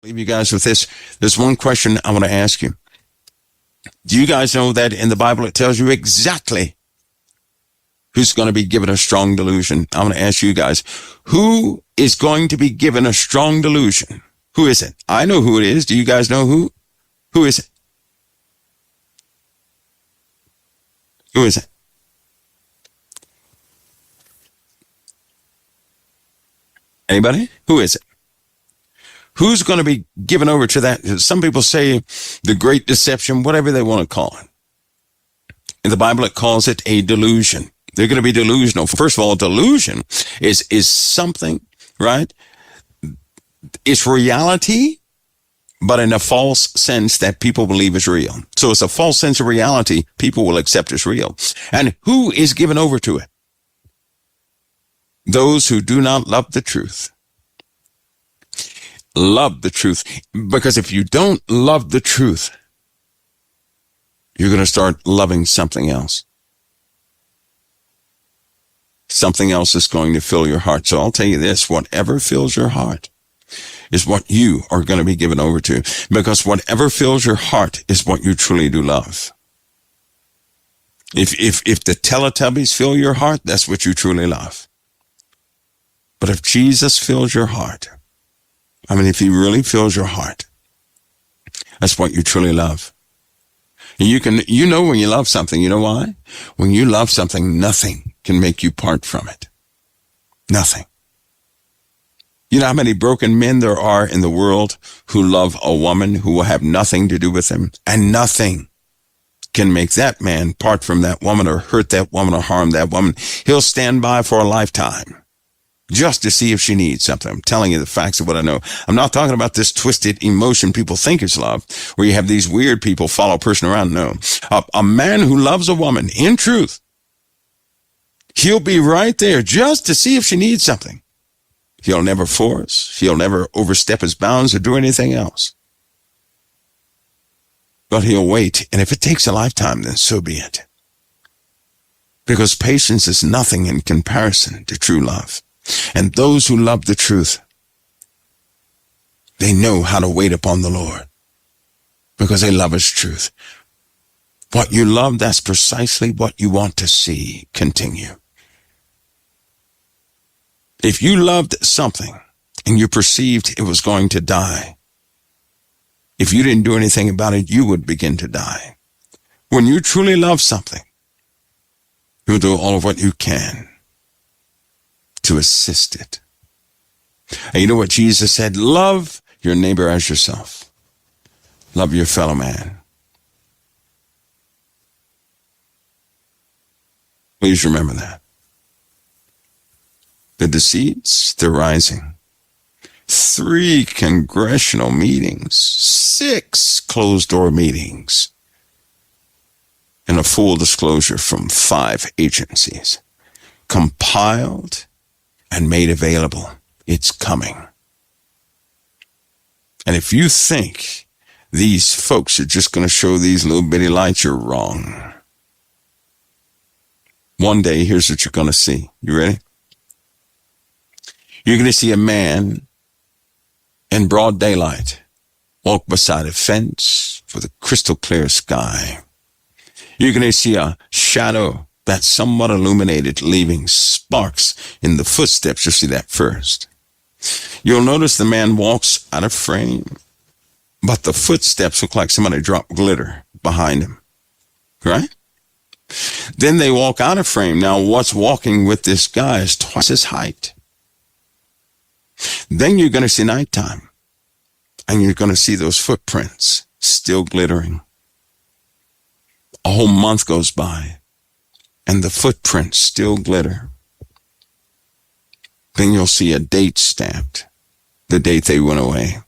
Leave you guys with this. There's one question I want to ask you. Do you guys know that in the Bible it tells you exactly who's going to be given a strong delusion? I'm going to ask you guys, who is going to be given a strong delusion? Who is it? I know who it is. Do you guys know who? Who is it? Who is it? Anybody? Who is it? Who's going to be given over to that? Some people say the great deception, whatever they want to call it. In the Bible, it calls it a delusion. They're going to be delusional. First of all, delusion is something, right? It's reality, but in a false sense that people believe is real. So it's a false sense of reality people will accept as real. And who is given over to it? Those who do not love the truth. Love the truth. Because if you don't love the truth, you're going to start loving something else. Something else is going to fill your heart. So I'll tell you this, whatever fills your heart is what you are going to be given over to. Because whatever fills your heart is what you truly do love. If the Teletubbies fill your heart, that's what you truly love. But if Jesus fills your heart, if he really fills your heart, that's what you truly love. And you know when you love something, you know why? When you love something, nothing can make you part from it. Nothing. You know how many broken men there are in the world who love a woman who will have nothing to do with him, and nothing can make that man part from that woman or hurt that woman or harm that woman. He'll stand by for a lifetime just to see if she needs something. I'm telling you the facts of what I know. I'm not talking about this twisted emotion people think is love, where you have these weird people follow a person around. No. A man who loves a woman, in truth, he'll be right there just to see if she needs something. He'll never force. He'll never overstep his bounds or do anything else. But he'll wait. And if it takes a lifetime, then so be it. Because patience is nothing in comparison to true love. And those who love the truth, they know how to wait upon the Lord because they love his truth. What you love, that's precisely what you want to see continue. If you loved something and you perceived it was going to die, if you didn't do anything about it, you would begin to die. When you truly love something, you'll do all of what you can to assist it. And you know what Jesus said? Love your neighbor as yourself. Love your fellow man. Please remember that. The deceits, they're rising. 3 congressional meetings, 6 closed-door meetings, and a full disclosure from 5 agencies, compiled and made available. It's coming. And if you think these folks are just going to show these little bitty lights, you're wrong. One day, here's what you're going to see. You ready? You're going to see a man in broad daylight walk beside a fence with a crystal clear sky. You're going to see a shadow that's somewhat illuminated, leaving sparks in the footsteps. You'll see that first. You'll notice the man walks out of frame, but the footsteps look like somebody dropped glitter behind him, right? Then they walk out of frame. Now, what's walking with this guy is twice his height. Then you're going to see nighttime, and you're going to see those footprints still glittering. A whole month goes by, and the footprints still glitter. Then you'll see a date stamped, the date they went away.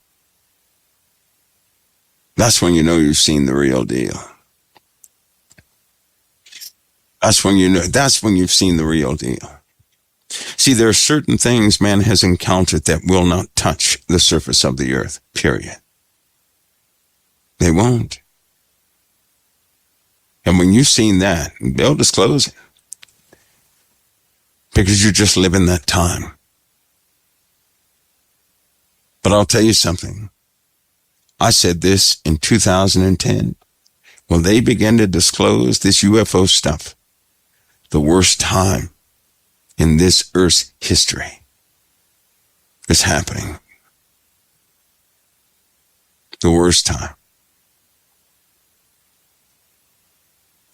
That's when you know you've seen the real deal. That's when you've seen the real deal. See, there are certain things man has encountered that will not touch the surface of the earth, period. They won't. And when you've seen that, they'll disclose it. Because you're just living that time. But I'll tell you something. I said this in 2010. When they began to disclose this UFO stuff, the worst time in this Earth's history is happening. The worst time.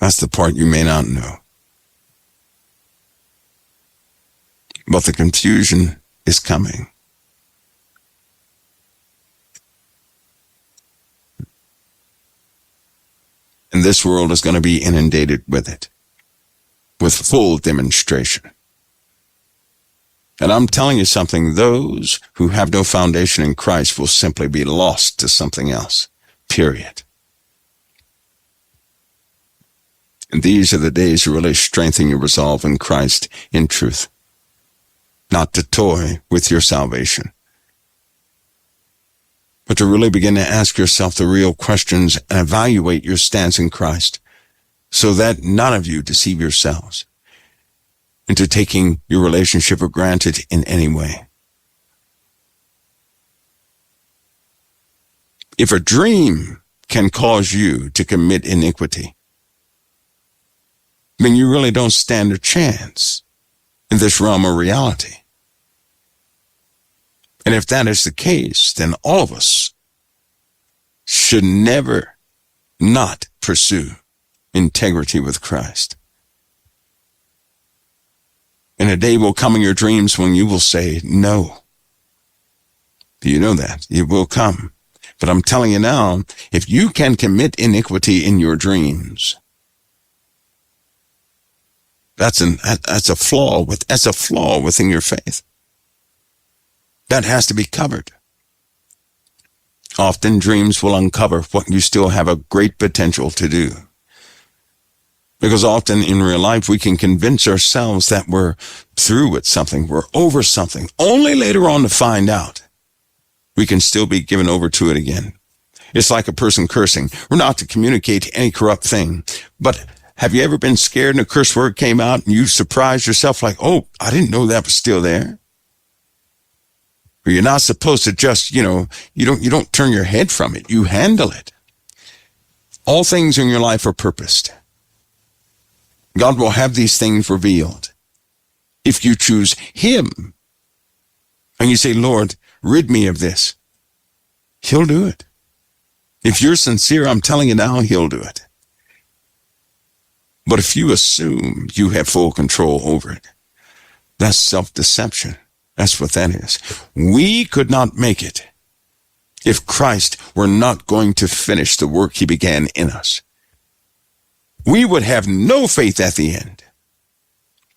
That's the part you may not know. But the confusion is coming. And this world is going to be inundated with it, with full demonstration. And I'm telling you something, those who have no foundation in Christ will simply be lost to something else, period. And these are the days to really strengthen your resolve in Christ in truth, not to toy with your salvation, but to really begin to ask yourself the real questions and evaluate your stance in Christ so that none of you deceive yourselves into taking your relationship for granted in any way. If a dream can cause you to commit iniquity, then you really don't stand a chance in this realm of reality. And if that is the case, then all of us should never not pursue integrity with Christ. And a day will come in your dreams when you will say no. You know that. It will come. But I'm telling you now, if you can commit iniquity in your dreams, that's a flaw within your faith. That has to be covered. Often dreams will uncover what you still have a great potential to do. Because often in real life, we can convince ourselves that we're through with something, we're over something, only later on to find out we can still be given over to it again. It's like a person cursing. We're not to communicate any corrupt thing. But have you ever been scared and a curse word came out and you surprised yourself like, oh, I didn't know that was still there? Or you're not supposed to just, you don't turn your head from it. You handle it. All things in your life are purposed. God will have these things revealed if you choose Him. And you say, Lord, rid me of this. He'll do it. If you're sincere, I'm telling you now, He'll do it. But if you assume you have full control over it, that's self-deception. That's what that is. We could not make it if Christ were not going to finish the work He began in us. We would have no faith at the end,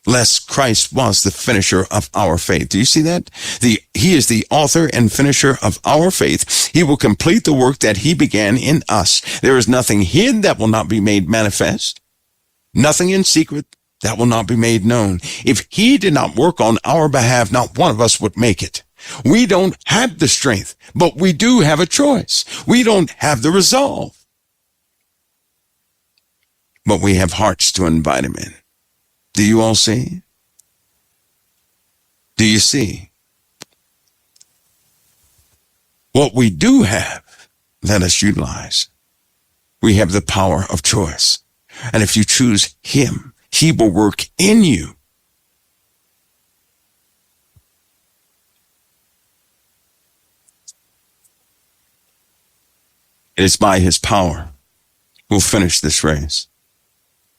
lest Christ was the finisher of our faith. Do you see that? He is the author and finisher of our faith. He will complete the work that He began in us. There is nothing hid that will not be made manifest, nothing in secret that will not be made known. If He did not work on our behalf, not one of us would make it. We don't have the strength, but we do have a choice. We don't have the resolve, but we have hearts to invite Him in. Do you all see? Do you see? What we do have, let us utilize. We have the power of choice. And if you choose Him, He will work in you. It is by His power we'll finish this race.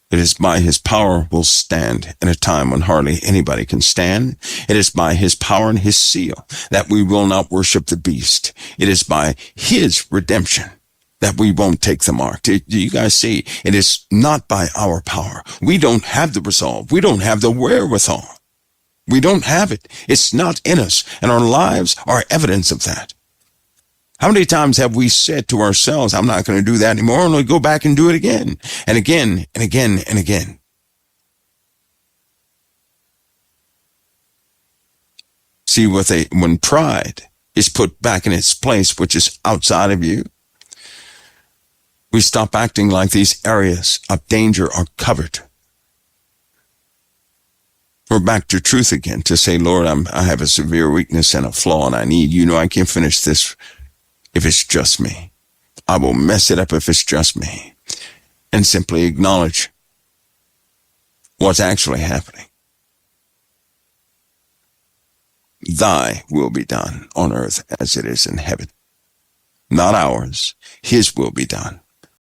It is by His power we'll stand in a time when hardly anybody can stand. It is by His power and His seal that we will not worship the beast. It is by His redemption that we won't take the mark. Do you guys see? It is not by our power. We don't have the resolve. We don't have the wherewithal. We don't have it. It's not in us, and our lives are evidence of that. How many times have we said to ourselves, I'm not going to do that anymore, and we go back and do it again and again and again and again? See, when pride is put back in its place, which is outside of you, we stop acting like these areas of danger are covered. We're back to truth again to say, Lord, I have a severe weakness and a flaw, and I need, I can't finish this if it's just me. I will mess it up if it's just me, and simply acknowledge what's actually happening. Thy will be done on earth as it is in heaven. Not ours. His will be done.